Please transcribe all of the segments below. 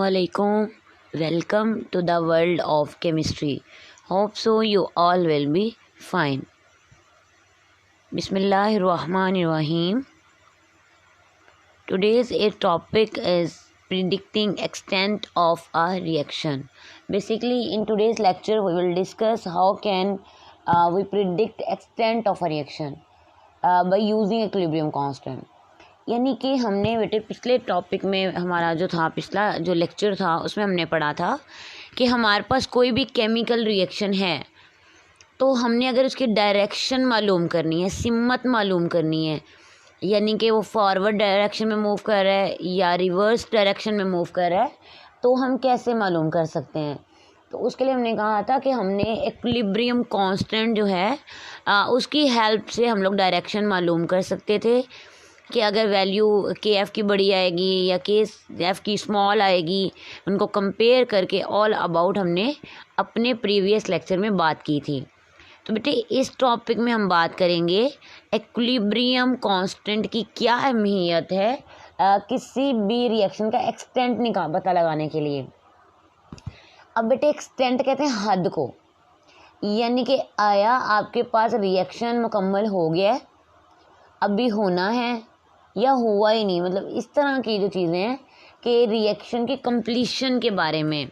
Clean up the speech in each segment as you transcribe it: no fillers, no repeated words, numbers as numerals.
Assalamualaikum. Welcome to the world of chemistry. Hope so you all will be fine. Bismillahirrahmanirrahim. Today's topic is predicting extent of a reaction. Basically, in today's lecture, we will discuss how can we predict extent of a reaction by using equilibrium constant. यानी कि हमने बेटे पिछले topic में हमारा जो था पिछला जो लेक्चर था उसमें हमने पढ़ा था कि हमारे पास कोई भी केमिकल रिएक्शन है तो हमने अगर उसकी डायरेक्शन मालूम करनी है, सिमत मालूम करनी है, यानी कि वो फॉरवर्ड डायरेक्शन में मूव कर रहा है या रिवर्स डायरेक्शन में मूव कर रहा है, तो हम कैसे मालूम कर सकते हैं। तो उसके लिए हमने कहा था कि हमने इक्विलिब्रियम कांस्टेंट जो है उसकी हेल्प से हम लोग डायरेक्शन मालूम कर सकते थे कि अगर वैल्यू के एफ़ की बड़ी आएगी या के एफ़ की स्मॉल आएगी, उनको कंपेयर करके ऑल अबाउट हमने अपने प्रीवियस लेक्चर में बात की थी। तो बेटे इस टॉपिक में हम बात करेंगे इक्विलिब्रियम कांस्टेंट की क्या अहमियत है किसी भी रिएक्शन का एक्सटेंट पता लगाने के लिए। अब बेटे एक्सटेंट कहते हैं हद को, यानी कि आया आपके पास रिएक्शन मुकम्मल हो गया है, अभी होना है या हुआ ही नहीं, मतलब इस तरह की जो चीज़ें हैं कि रिएक्शन की कंप्लीशन के बारे में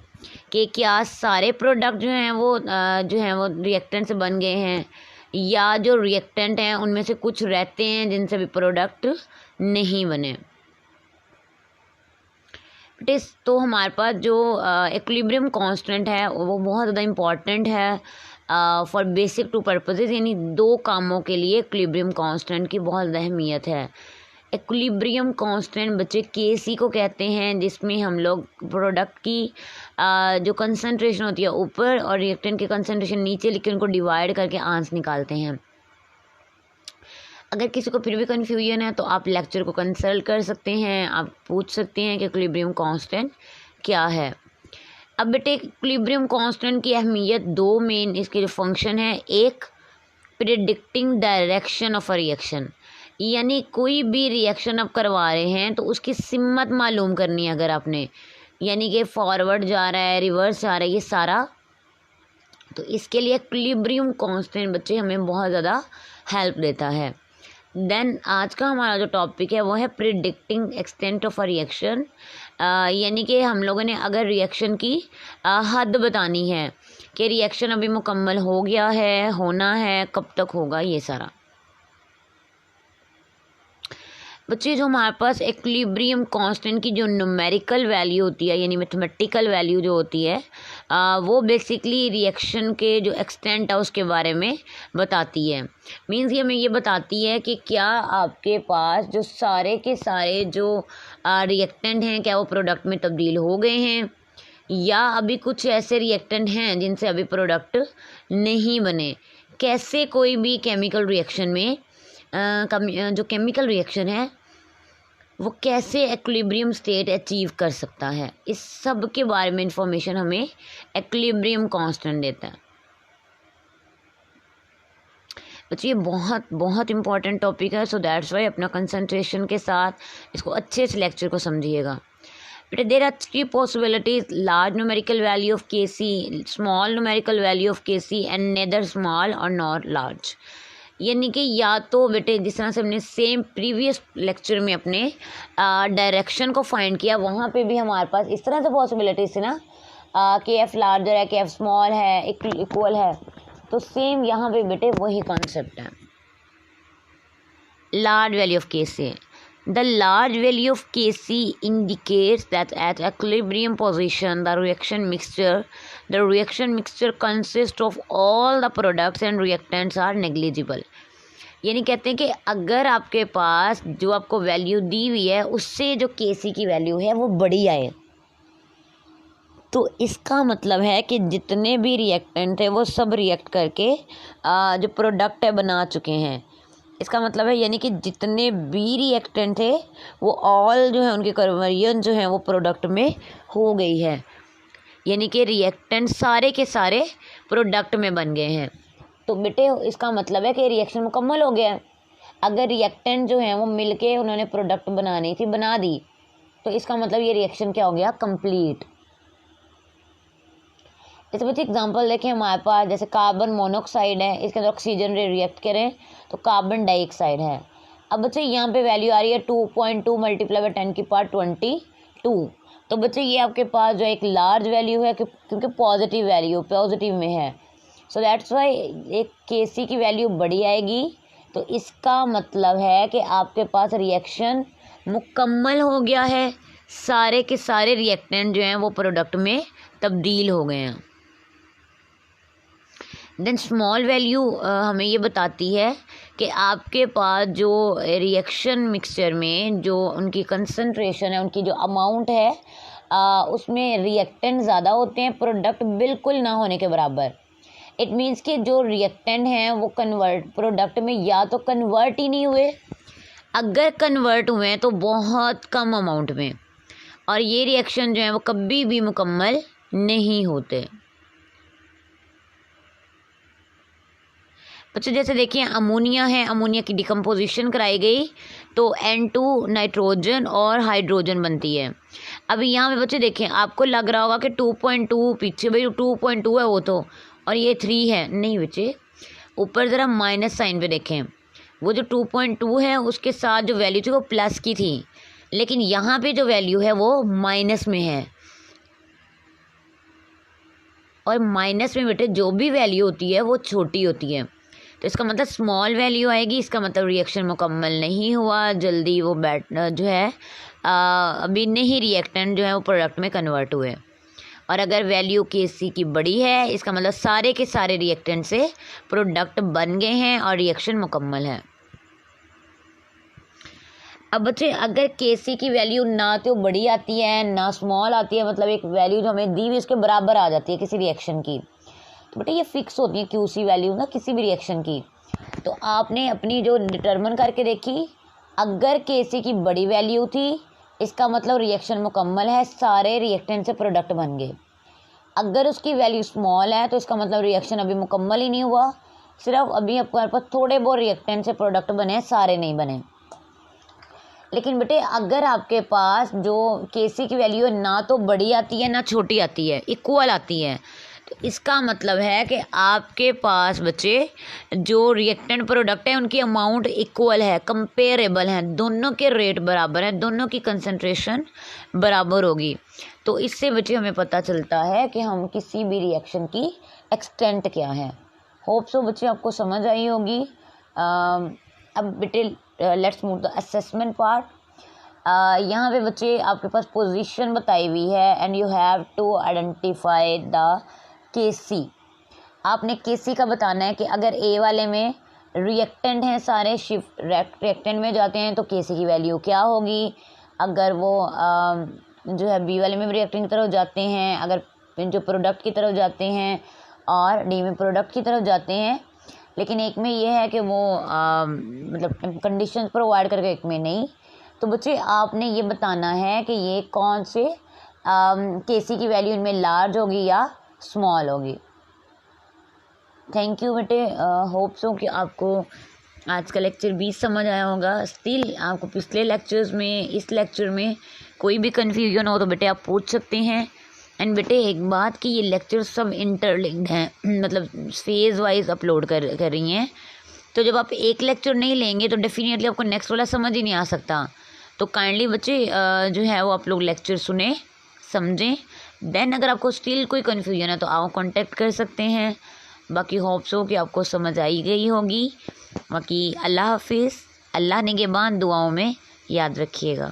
कि क्या सारे प्रोडक्ट जो हैं वो रिएक्टेंट से बन गए हैं या जो रिएक्टेंट हैं उनमें से कुछ रहते हैं जिनसे भी प्रोडक्ट नहीं बने। तो हमारे पास जो इक्विलिब्रियम कांस्टेंट है वो बहुत ज़्यादा इम्पॉर्टेंट है फॉर बेसिक टू पर्पसेस, यानी दो कामों के लिए इक्विलिब्रियम कांस्टेंट की बहुत ज़्यादा अहमियत है। इक्विलिब्रियम कांस्टेंट बच्चे केसी को कहते हैं, जिसमें हम लोग प्रोडक्ट की जो कंसंट्रेशन होती है ऊपर और रिएक्टेंट की कंसंट्रेशन नीचे लिख के उनको डिवाइड करके आंसर निकालते हैं। अगर किसी को फिर भी कन्फ्यूजन है तो आप लेक्चर को कंसल्ट कर सकते हैं, आप पूछ सकते हैं कि इक्विलिब्रियम कांस्टेंट क्या है। अब बेटे इक्विलिब्रियम कांस्टेंट की अहमियत दो मेन इसके जो फंक्शन है, एक predicting direction of a reaction, यानी कोई भी रिएक्शन आप करवा रहे हैं तो उसकी सिमत मालूम करनी है अगर आपने, यानी कि फॉरवर्ड जा रहा है रिवर्स जा रहा है ये सारा, तो इसके लिए इक्विलिब्रियम कांस्टेंट बच्चे हमें बहुत ज़्यादा हेल्प देता है। देन आज का हमारा जो टॉपिक है वो है predicting extent of a reaction, यानी कि हम लोगों ने अगर रिएक्शन की हद बतानी है कि रिएक्शन अभी मुकम्मल हो गया है, होना है, कब तक होगा, ये सारा। बच्चे जो हमारे पास इक्विलिब्रियम कांस्टेंट की जो न्यूमेरिकल वैल्यू होती है यानी मैथमेटिकल वैल्यू जो होती है वो बेसिकली रिएक्शन के जो एक्सटेंट है उसके बारे में बताती है। मीन्स ये हमें ये बताती है कि क्या आपके पास जो सारे के सारे जो रिएक्टेंट हैं क्या वो प्रोडक्ट में तब्दील हो गए हैं या अभी कुछ ऐसे रिएक्टेंट हैं जिनसे अभी प्रोडक्ट नहीं बने। कैसे कोई भी केमिकल रिएक्शन में जो केमिकल रिएक्शन है वो कैसे इक्विलिब्रियम स्टेट अचीव कर सकता है, इस सब के बारे में इंफॉर्मेशन हमें इक्विलिब्रियम कांस्टेंट देता है। बच्चे ये बहुत बहुत इंपॉर्टेंट टॉपिक है, सो दैट्स वाई अपना कंसंट्रेशन के साथ इसको अच्छे से लेक्चर को समझिएगा। बेटा there are three possibilities, large numerical value of K C, small numerical value of K C and neither small और नॉट लार्ज। यानी कि या तो बेटे जिस तरह से हमने सेम प्रीवियस लेक्चर में अपने डायरेक्शन को फाइंड किया, वहाँ पे भी हमारे पास इस तरह से पॉसिबिलिटीज थी ना के एफ लार्जर है, के एफ स्मॉल है, इक्वल है, तो सेम यहाँ पे बेटे वही कॉन्सेप्ट है। Large value of K c, the large value of K c indicates that at equilibrium position the reaction mixture consists of all the products and reactants are negligible। यानी कहते हैं कि अगर आपके पास जो आपको वैल्यू दी हुई है उससे जो केसी की वैल्यू है वो बड़ी आए, तो इसका मतलब है कि जितने भी रिएक्टेंट है वो सब रिएक्ट करके जो प्रोडक्ट है बना चुके हैं। इसका मतलब है यानी कि जितने भी रिएक्टेंट थे वो ऑल जो है उनकी कन्वर्जन जो है वो प्रोडक्ट में हो गई है, यानी कि रिएक्टेंट सारे के सारे प्रोडक्ट में बन गए हैं। तो बेटे इसका मतलब है कि रिएक्शन मुकम्मल हो गया है। अगर रिएक्टेंट जो है वो मिलके उन्होंने प्रोडक्ट बनानी थी बना दी, तो तो इसका मतलब ये रिएक्शन क्या हो गया, कंप्लीट। जैसे बच्चे एग्जांपल देखें, हमारे पास जैसे कार्बन मोनोऑक्साइड है, इसके अंदर ऑक्सीजन रिएक्ट करें तो कार्बन डाइऑक्साइड है। अब बच्चे यहाँ पे वैल्यू आ रही है 2.2 मल्टीप्लाई बाय 10⁻22। तो बच्चे ये आपके पास जो एक लार्ज वैल्यू है क्योंकि पॉजिटिव वैल्यू पॉजिटिव में है, सो दैट्स वाई एक Kc की वैल्यू बड़ी आएगी। तो इसका मतलब है कि आपके पास रिएक्शन मुकम्मल हो गया है, सारे के सारे रिएक्टेंट जो हैं वो प्रोडक्ट में तब्दील हो गए हैं। देन स्मॉल वैल्यू हमें ये बताती है कि आपके पास जो रिएक्शन मिक्सचर में जो उनकी कंसंट्रेशन है, उनकी जो अमाउंट है, उसमें रिएक्टेंट ज़्यादा होते हैं प्रोडक्ट बिल्कुल ना होने के बराबर। इट मीन्स कि जो रिएक्टेंट हैं वो कन्वर्ट प्रोडक्ट में या तो कन्वर्ट ही नहीं हुए, अगर कन्वर्ट हुए हैं तो बहुत कम अमाउंट में, और ये रिएक्शन जो है वो कभी भी मुकम्मल नहीं होते। बच्चों जैसे देखिए अमोनिया है, अमोनिया की डिकम्पोजिशन कराई गई तो N2 नाइट्रोजन और हाइड्रोजन बनती है। अभी यहाँ पे बच्चे देखें, आपको लग रहा होगा कि 2.2 पीछे भाई 2.2 है वो तो, और ये 3 है। नहीं बच्चे, ऊपर ज़रा माइनस साइन पे देखें, वो जो 2.2 है उसके साथ जो वैल्यू थी वो प्लस की थी, लेकिन यहाँ पे जो वैल्यू है वो माइनस में है। और माइनस में बेटे जो भी वैल्यू होती है वो छोटी होती है, तो इसका मतलब स्मॉल वैल्यू आएगी। इसका मतलब रिएक्शन मुकम्मल नहीं हुआ, जल्दी वो जो है अभी नहीं रिएक्टेंट जो है वो प्रोडक्ट में कन्वर्ट हुए। और अगर वैल्यू Kc की बड़ी है, इसका मतलब सारे के सारे रिएक्टेंट से प्रोडक्ट बन गए हैं और रिएक्शन मुकम्मल है। अब बच्चे अगर Kc की वैल्यू ना तो बड़ी आती है ना स्मॉल आती है, मतलब एक वैल्यू जो हमें दी हुई उसके बराबर आ जाती है किसी रिएक्शन की, तो बेटा ये फिक्स होती है Qc वैल्यू ना किसी भी रिएक्शन की। तो आपने अपनी जो डिटर्मिन करके देखी, अगर Kc की बड़ी वैल्यू थी इसका मतलब रिएक्शन मुकम्मल है, सारे रिएक्टेंट से प्रोडक्ट बन गए। अगर उसकी वैल्यू स्मॉल है तो इसका मतलब रिएक्शन अभी मुकम्मल ही नहीं हुआ, सिर्फ अभी आपके पास थोड़े बहुत रिएक्टेंट से प्रोडक्ट बने, सारे नहीं बने। लेकिन बेटे अगर आपके पास जो Kc की वैल्यू है ना तो बड़ी आती है ना छोटी आती है, इक्वल आती है, तो इसका मतलब है कि आपके पास बच्चे जो रिएक्टेंट प्रोडक्ट है उनकी अमाउंट इक्वल है, कंपेरेबल है, दोनों के रेट बराबर हैं, दोनों की कंसंट्रेशन बराबर होगी। तो इससे बच्चे हमें पता चलता है कि हम किसी भी रिएक्शन की एक्सटेंट क्या है। होप सो बच्चे आपको समझ आई होगी। अब बेटे let's move the assessment part. यहाँ पे बच्चे आपके पास पोजीशन बताई हुई है and you have to identify the Kc। आपने Kc का बताना है कि अगर A वाले में रिएक्टेंट हैं सारे, शिफ्ट रिएक्टेंट में जाते हैं तो Kc की वैल्यू क्या होगी। अगर वो जो है B वाले में रिएक्टेंट की तरफ जाते हैं, अगर जो प्रोडक्ट की तरफ जाते हैं, और D में प्रोडक्ट की तरफ जाते हैं, लेकिन एक में ये है कि वो मतलब कंडीशन प्रोवाइड करके, एक में नहीं। तो बच्चे आपने ये बताना है कि ये कौन से Kc की वैल्यू इनमें लार्ज होगी या स्मॉल होगी। थैंक यू बेटे, होप सो कि आपको आज का लेक्चर भी समझ आया होगा। स्टिल आपको पिछले लेक्चर्स में, इस लेक्चर में कोई भी कन्फ्यूजन हो तो बेटे आप पूछ सकते हैं। एंड बेटे एक बात कि ये लेक्चर सब इंटरलिंक्ड हैं, मतलब फेज़ वाइज अपलोड कर रही हैं, तो जब आप एक लेक्चर नहीं लेंगे तो डेफिनेटली आपको नेक्स्ट वाला समझ ही नहीं आ सकता। तो काइंडली बच्चे जो है वो आप लोग लेक्चर सुने, समझें। देन अगर आपको स्टिल कोई कन्फ्यूजन है तो आप कांटेक्ट कर सकते हैं। बाकी होप्स हो कि आपको समझ आई गई होगी। बाकी अल्लाह हाफिज़, अल्लाह निगहबान, दुआओं में याद रखिएगा।